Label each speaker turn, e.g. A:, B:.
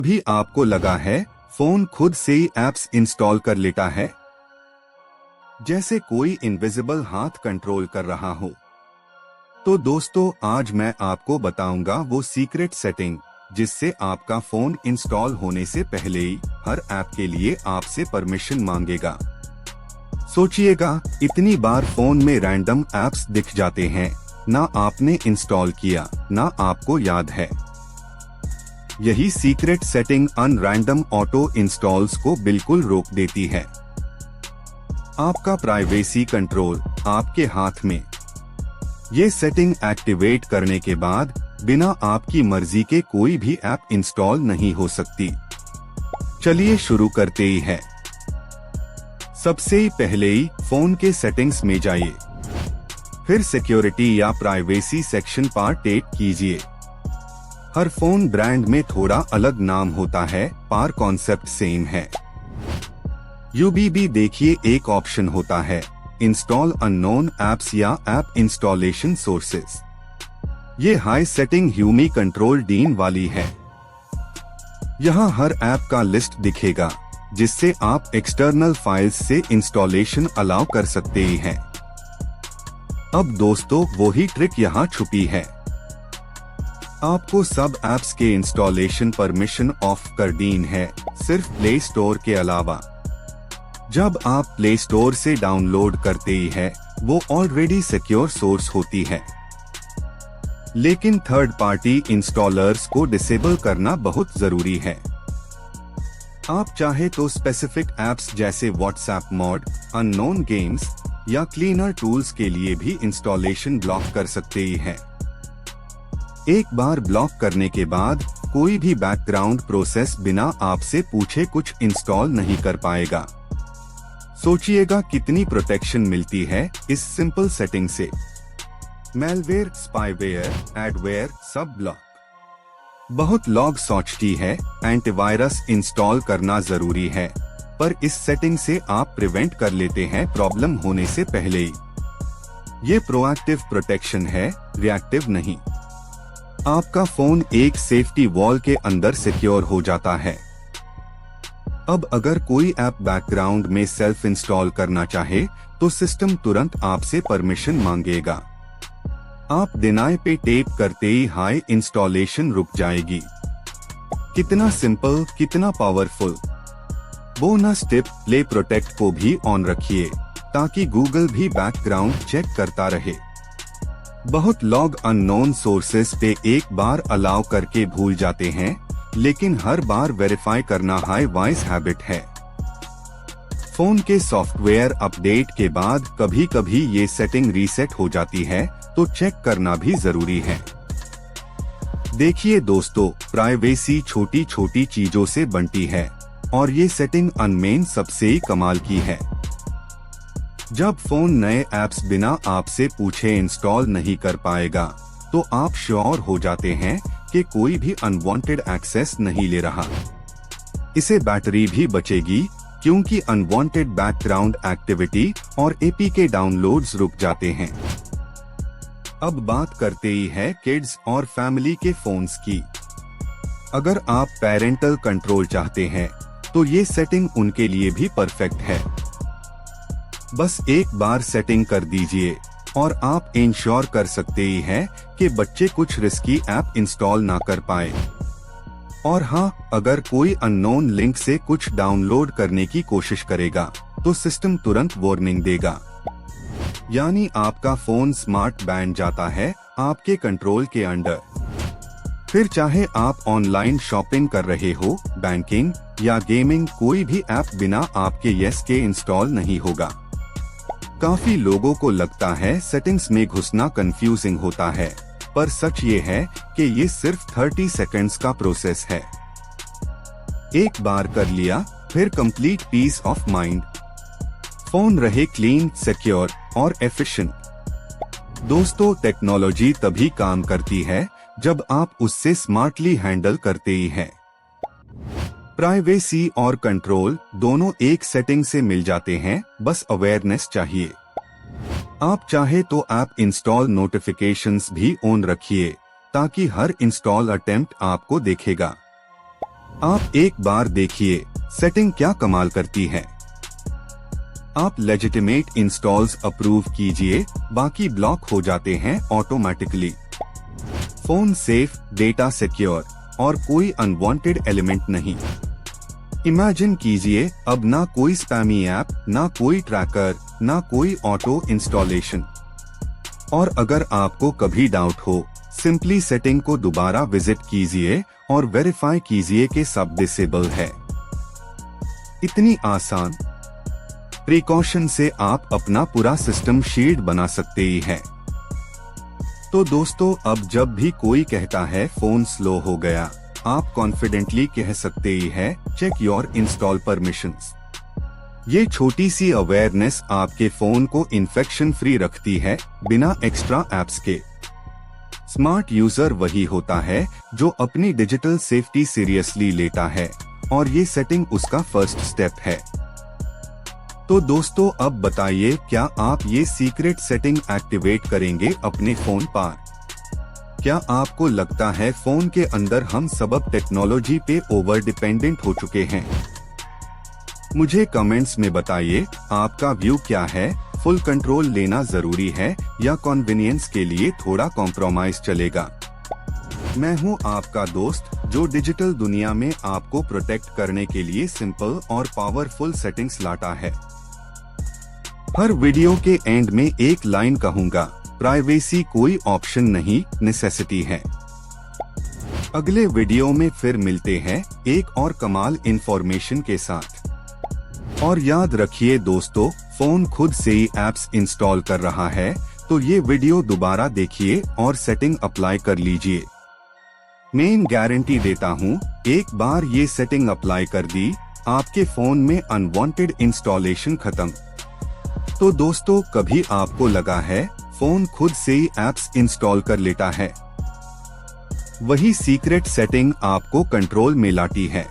A: भी आपको लगा है फोन खुद से ही ऐप्स इंस्टॉल कर लेता है, जैसे कोई इनविजिबल हाथ कंट्रोल कर रहा हो? तो दोस्तों, आज मैं आपको बताऊंगा वो सीक्रेट सेटिंग जिससे आपका फोन इंस्टॉल होने से पहले ही हर ऐप के लिए आपसे परमिशन मांगेगा। सोचिएगा, इतनी बार फोन में रैंडम ऐप्स दिख जाते हैं, ना आपने इंस्टॉल किया, ना आपको याद है। यही सीक्रेट सेटिंग अनरैंडम ऑटो इंस्टॉल्स को बिल्कुल रोक देती है। आपका प्राइवेसी कंट्रोल आपके हाथ में। ये सेटिंग एक्टिवेट करने के बाद बिना आपकी मर्जी के कोई भी ऐप इंस्टॉल नहीं हो सकती। चलिए शुरू करते ही है। सबसे पहले ही फोन के सेटिंग्स में जाइए, फिर सिक्योरिटी या प्राइवेसी सेक्शन पर टैप कीजिए। हर फोन ब्रांड में थोड़ा अलग नाम होता है, पर कॉन्सेप्ट सेम है। यूबीबी देखिए, एक ऑप्शन होता है इंस्टॉल अननोन ऐप्स या ऐप इंस्टॉलेशन सोर्सेस। ये हाई सेटिंग ह्यूमी कंट्रोल डीन वाली है। यहाँ हर ऐप का लिस्ट दिखेगा, जिससे आप एक्सटर्नल फाइल्स से इंस्टॉलेशन अलाउ कर सकते ही हैं। अब दोस्तों, वही ट्रिक यहाँ छुपी है। आपको सब ऐप्स के इंस्टॉलेशन परमिशन ऑफ कर दीन है, सिर्फ प्ले स्टोर के अलावा। जब आप प्ले स्टोर से डाउनलोड करते ही है, वो ऑलरेडी सिक्योर सोर्स होती है। लेकिन थर्ड पार्टी इंस्टॉलर्स को डिसेबल करना बहुत जरूरी है। आप चाहे तो स्पेसिफिक ऐप्स जैसे व्हाट्सएप मोड, अननोन गेम्स या क्लीनर टूल्स के लिए भी इंस्टॉलेशन ब्लॉक कर सकते ही हैं। एक बार ब्लॉक करने के बाद कोई भी बैकग्राउंड प्रोसेस बिना आपसे पूछे कुछ इंस्टॉल नहीं कर पाएगा। सोचिएगा कितनी प्रोटेक्शन मिलती है इस सिंपल सेटिंग से। मेलवेयर, स्पाईवेयर, एडवेयर सब ब्लॉक। बहुत लोग सोचती है एंटीवायरस इंस्टॉल करना जरूरी है, पर इस सेटिंग से आप प्रिवेंट कर लेते हैं प्रॉब्लम होने से पहले ही। ये प्रोएक्टिव प्रोटेक्शन है, रिएक्टिव नहीं। आपका फोन एक सेफ्टी वॉल के अंदर सिक्योर हो जाता है। अब अगर कोई ऐप बैकग्राउंड में सेल्फ इंस्टॉल करना चाहे, तो सिस्टम तुरंत आपसे परमिशन मांगेगा। आप डिनाई पे टैप करते ही हाई इंस्टॉलेशन रुक जाएगी। कितना सिंपल, कितना powerful. Bonus tip, play protect को भी ऑन रखिए, ताकि गूगल भी बैकग्राउंड चेक करता रहे। बहुत लोग अननोन सोर्सेस पे एक बार अलाउ करके भूल जाते हैं, लेकिन हर बार वेरीफाई करना हाई वाइज हैबिट है। फोन के सॉफ्टवेयर अपडेट के बाद कभी कभी ये सेटिंग रीसेट हो जाती है, तो चेक करना भी जरूरी है। देखिए दोस्तों, प्राइवेसी छोटी छोटी चीजों से बनती है, और ये सेटिंग अनमेन सबसे ही कमाल की है। जब फोन नए ऐप्स बिना आपसे पूछे इंस्टॉल नहीं कर पाएगा, तो आप श्योर हो जाते हैं कि कोई भी अनवांटेड एक्सेस नहीं ले रहा। इसे बैटरी भी बचेगी, क्योंकि अनवांटेड बैकग्राउंड एक्टिविटी और एपीके डाउनलोड्स रुक जाते हैं। अब बात करते ही है किड्स और फैमिली के फोन्स की। अगर आप पेरेंटल कंट्रोल चाहते हैं, तो ये सेटिंग उनके लिए भी परफेक्ट है। बस एक बार सेटिंग कर दीजिए और आप इंश्योर कर सकते ही हैं कि बच्चे कुछ रिस्की ऐप इंस्टॉल ना कर पाए। और हाँ, अगर कोई अननोन लिंक से कुछ डाउनलोड करने की कोशिश करेगा, तो सिस्टम तुरंत वार्निंग देगा। यानी आपका फोन स्मार्ट बैन जाता है आपके कंट्रोल के अंडर। फिर चाहे आप ऑनलाइन शॉपिंग कर रहे हो, बैंकिंग या गेमिंग, कोई भी ऐप बिना आपके यस के इंस्टॉल नहीं होगा। काफी लोगों को लगता है सेटिंग्स में घुसना कंफ्यूजिंग होता है, पर सच ये है कि ये सिर्फ 30 सेकंड्स का प्रोसेस है। एक बार कर लिया, फिर complete peace of mind. Phone रहे क्लीन, सिक्योर और एफिशिएंट। दोस्तों, टेक्नोलॉजी तभी काम करती है जब आप उससे स्मार्टली हैंडल करते ही हैं। प्राइवेसी और कंट्रोल दोनों एक सेटिंग से मिल जाते हैं, बस अवेयरनेस चाहिए। आप चाहे तो ऐप इंस्टॉल नोटिफिकेशंस भी ऑन रखिए, ताकि हर इंस्टॉल अटेम्प्ट आपको देखेगा। आप एक बार देखिए सेटिंग क्या कमाल करती है। आप लेजिटिमेट इंस्टॉल्स अप्रूव कीजिए, बाकी ब्लॉक हो जाते हैं automatically. Phone safe, data secure और कोई अनवांटेड एलिमेंट नहीं। इमेजिन कीजिए अब ना कोई स्पैमी ऐप, ना कोई ट्रैकर, ना कोई ऑटो इंस्टॉलेशन। और अगर आपको कभी डाउट हो, सिंपली सेटिंग को दोबारा विजिट कीजिए और वेरीफाई कीजिए कि सब डिसेबल है। इतनी आसान प्रिकॉशन से आप अपना पूरा सिस्टम शील्ड बना सकते ही हैं। तो दोस्तों, अब जब भी कोई कहता है फोन स्लो हो गया, आप कॉन्फिडेंटली कह सकते ही है चेक योर इंस्टॉल परमिशंस। ये छोटी सी अवेयरनेस आपके फोन को इन्फेक्शन फ्री रखती है, बिना एक्स्ट्रा ऐप्स के। स्मार्ट यूजर वही होता है जो अपनी डिजिटल सेफ्टी सीरियसली लेता है, और ये सेटिंग उसका फर्स्ट स्टेप है। तो दोस्तों, अब बताइए क्या आप ये सीक्रेट सेटिंग एक्टिवेट करेंगे अपने फोन पर? क्या आपको लगता है फोन के अंदर हम सब टेक्नोलॉजी पे ओवर डिपेंडेंट हो चुके हैं? मुझे कमेंट्स में बताइए आपका व्यू क्या है। फुल कंट्रोल लेना जरूरी है या कन्वीनियंस के लिए थोड़ा कॉम्प्रोमाइज चलेगा? मैं हूं आपका दोस्त जो डिजिटल दुनिया में आपको प्रोटेक्ट करने के लिए सिंपल और पावरफुल सेटिंग्स लाता है। हर वीडियो के एंड में एक लाइन कहूंगा, प्राइवेसी कोई ऑप्शन नहीं, नेसेसिटी है। अगले वीडियो में फिर मिलते हैं एक और कमाल इंफॉर्मेशन के साथ। और याद रखिए दोस्तों, फोन खुद से ही एप्स इंस्टॉल कर रहा है, तो ये वीडियो दोबारा देखिए और सेटिंग अप्लाई कर लीजिए। मैं गारंटी देता हूँ, एक बार ये सेटिंग अप्लाई कर दी, आपके फोन में अनवांटेड इंस्टॉलेशन खत्म। तो दोस्तों, कभी आपको लगा है फोन खुद से ही एप्स इंस्टॉल कर लेता है? वही सीक्रेट सेटिंग आपको कंट्रोल में लाती है।